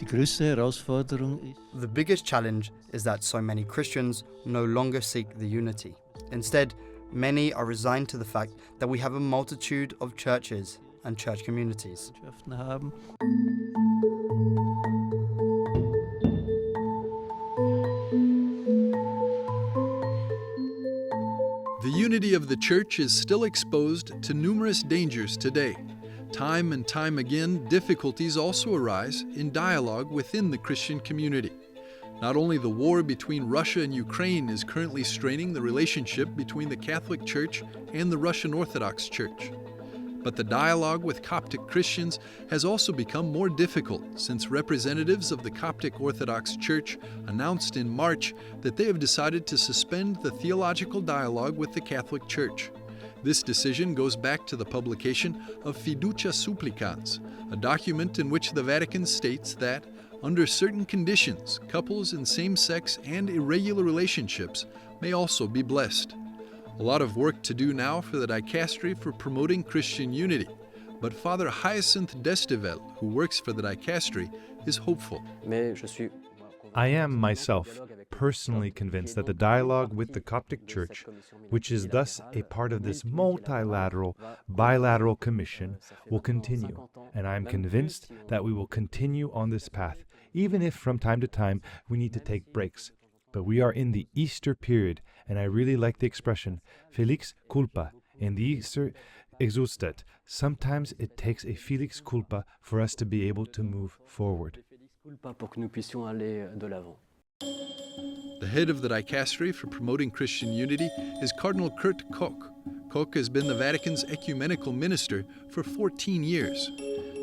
The biggest challenge is that so many Christians no longer seek the unity. Instead, many are resigned to the fact that we have a multitude of churches and church communities. The unity of the Church is still exposed to numerous dangers today. Time and time again, difficulties also arise in dialogue within the Christian community. Not only the war between Russia and Ukraine is currently straining the relationship between the Catholic Church and the Russian Orthodox Church, but the dialogue with Coptic Christians has also become more difficult since representatives of the Coptic Orthodox Church announced in March that they have decided to suspend the theological dialogue with the Catholic Church. This decision goes back to the publication of Fiducia Supplicans, a document in which the Vatican states that, under certain conditions, couples in same-sex and irregular relationships may also be blessed. A lot of work to do now for the Dicastery for promoting Christian unity, but Father Hyacinthe Destivelle, who works for the Dicastery, is hopeful. I am myself personally convinced that the dialogue with the Coptic Church, which is thus a part of this multilateral, bilateral commission, will continue, and I am convinced that we will continue on this path, even if from time to time we need to take breaks. But we are in the Easter period, and I really like the expression Felix culpa. In the Easter exustet, sometimes it takes a Felix culpa for us to be able to move forward. The head of the Dicastery for promoting Christian unity is Cardinal Kurt Koch. Koch has been the Vatican's ecumenical minister for 14 years.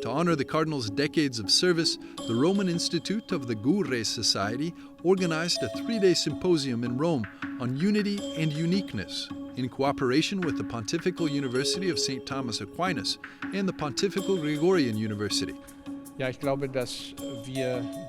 To honor the Cardinal's decades of service, the Roman Institute of the Gure Society organized a 3-day symposium in Rome on unity and uniqueness, in cooperation with the Pontifical University of St. Thomas Aquinas and the Pontifical Gregorian University.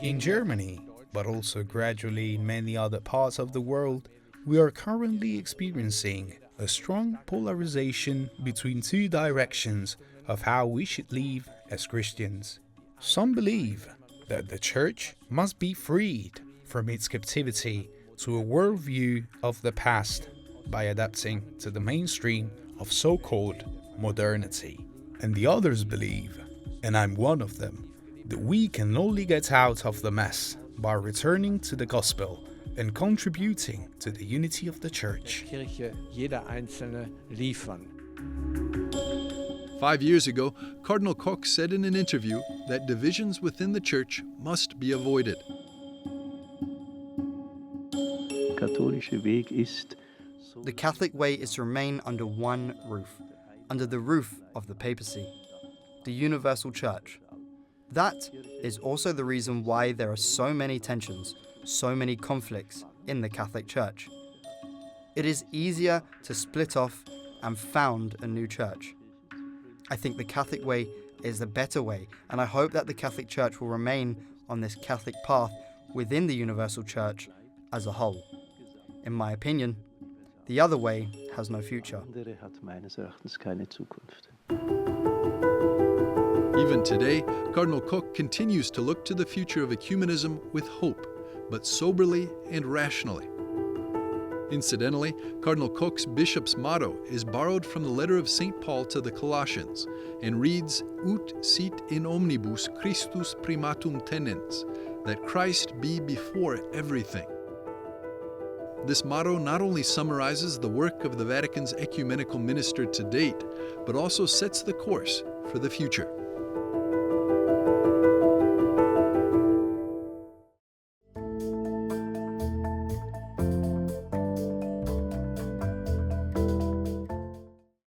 In Germany, but also gradually in many other parts of the world, we are currently experiencing a strong polarization between two directions of how we should live as Christians. Some believe that the Church must be freed from its captivity to a worldview of the past by adapting to the mainstream of so-called modernity. And the others believe, and I'm one of them, that we can only get out of the mess by returning to the gospel and contributing to the unity of the Church. 5 years ago, Cardinal Koch said in an interview that divisions within the Church must be avoided. The Catholic way is to remain under one roof, under the roof of the papacy, the universal Church. That is also the reason why there are so many tensions, so many conflicts in the Catholic Church. It is easier to split off and found a new church. I think the Catholic way is the better way, and I hope that the Catholic Church will remain on this Catholic path within the universal Church as a whole. In my opinion, the other way has no future. Even today, Cardinal Koch continues to look to the future of ecumenism with hope, but soberly and rationally. Incidentally, Cardinal Koch's bishop's motto is borrowed from the letter of St. Paul to the Colossians and reads, Ut sit in omnibus Christus primatum tenens, that Christ be before everything. This motto not only summarizes the work of the Vatican's ecumenical minister to date, but also sets the course for the future.